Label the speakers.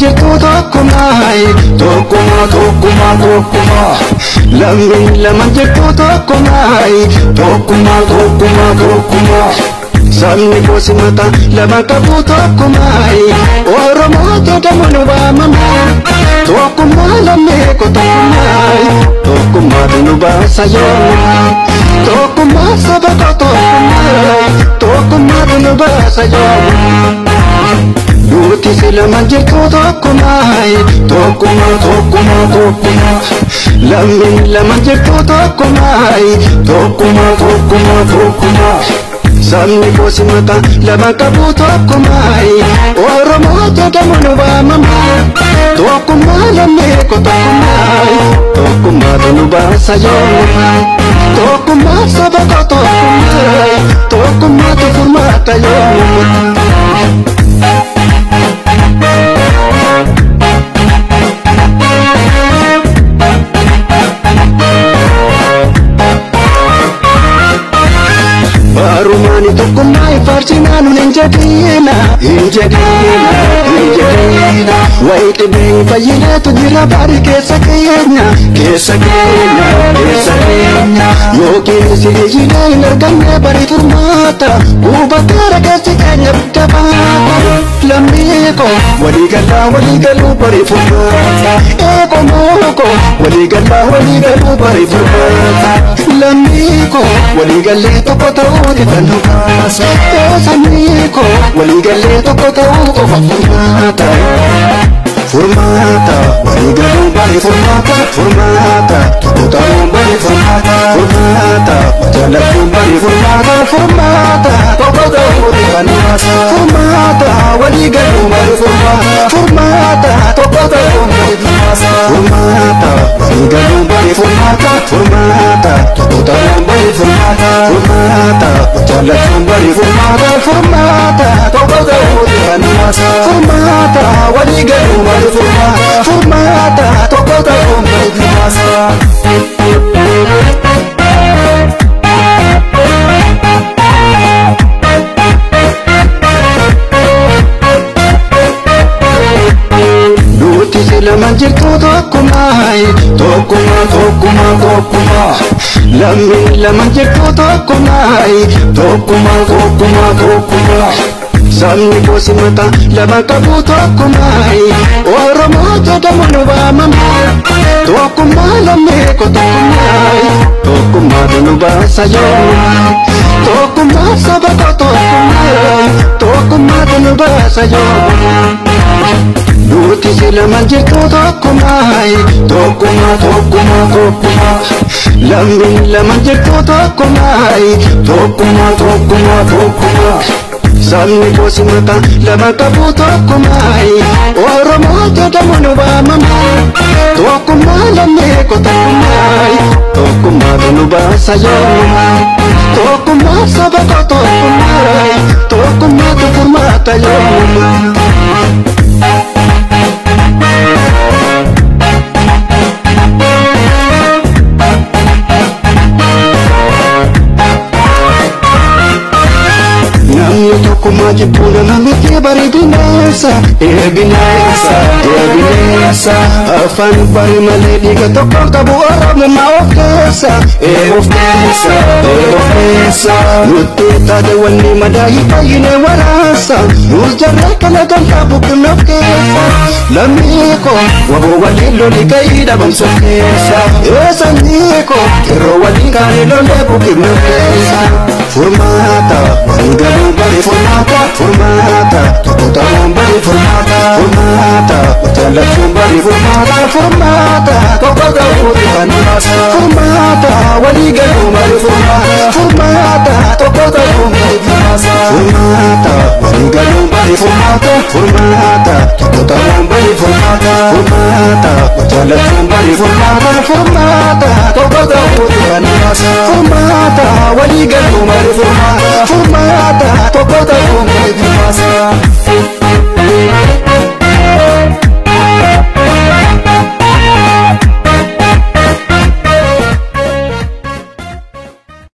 Speaker 1: jirtu tokkummaa tokkummaa tokkummaa tokkummaa lammiin lama jirtu tokkummaa tokkummaa tokkummaa tokkummaa sabni gosi mata lama qabu tokkummaa Oromoo jedhamu nu waamama tokkummaa lammii ko tokkummaa tokkummaa nu baasa yooma tokkummaa saba ko tokkummaa nu baasa yooma Nuti silama jirtu tokkummaa tokkummaa tokkummaa tokkummaa lammiin lama jirtu tokkummaa tokkummaa tokkummaa tokkummaa sabni gosi mata lama qabu tokkummaa Oromoo jedhamu nu waamama tokkummaa lammii ko tokkummaa nu baasa yooma tokkummaa saba ko tokkummaa furmaata yooma Barumani tokkummaa ifaarsinaan hin jedhina wayitti bee fayyileetu jira barii keessa keenya yookiin sirijinee hin arganne barii furmaata gubbataara keessi keenya bidda baata lammiiko waliigaluu barii furmaata eekomooko waliigaluu barii furmaata lammiiko waliigallee tokko ta'uuti kan dhugaasa eesaniiko waliigallee tokko ta'uu qofa furmaata waliigaluu barii furmaata tokko ta'uu barii furmaata jaallachuun barii furmaata tokko ta'uuti kan dhugaasa furmaata waliigaluu barii furmaata tokko ta'uu barii furmaata waliigaluu barii furmaata tokko ta'uu barii furmaata jaallachuun barii furmaata tokko ta'uuti kan dhugaasa furmaata waliigaluu barii furmaata tokko ta'uu barii furmaata Lama jirtu tokkummaa tokkummaa tokkummaa lammiin lama jirtu tokkummaa tokkummaa sabni gosi mata lama qabu tokkummaa Oromoo jedhamu nu waamama tokkummaa lammii ko tokkummaa nu baasa yooma tokkummaa saba ko tokkummaa nu baasa yooma Nuti silama jirtu tokkummaa tokkummaa lammiin lama jirtu tokkummaa tokkummaa sabni gosi mata lama qabu tokkummaa Oromoo jedhamu nu waamama tokkummaa lammii ko tokkummaa nu baasa yooma tokkummaa saba ko tokkummaa furmaata yooma Tokkummaa jibbuun namatti barii bineensa afaan barii malee dhiiga tokko qabu Oromummaa of keessa nutti taate wanni madaa'ii baay'inee waraasa nuus jarree kana galtaa buqqinne of keessa lammiiko waboo waliin lolii ka'ii dhabamsa of keessa eesaniiko yeroo waliin kaanii lolee buqqinne of keessa furmaata waliigaluu barii furmaata tokko ta'uun barii furmaata jaallachuun barii furmaata tokko ta'uuti kan dhugaasa furmaata waliigaluu barii furmaata tokko ta'uun barii furmaata waliigaluu barii furmaata tokko ta'uun barii furmaata jaallachuun barii furmaata tokko ta'uuti kan dhugaasa furmaata waliigaluu barii furmaata tokko ta'uun barii furmaata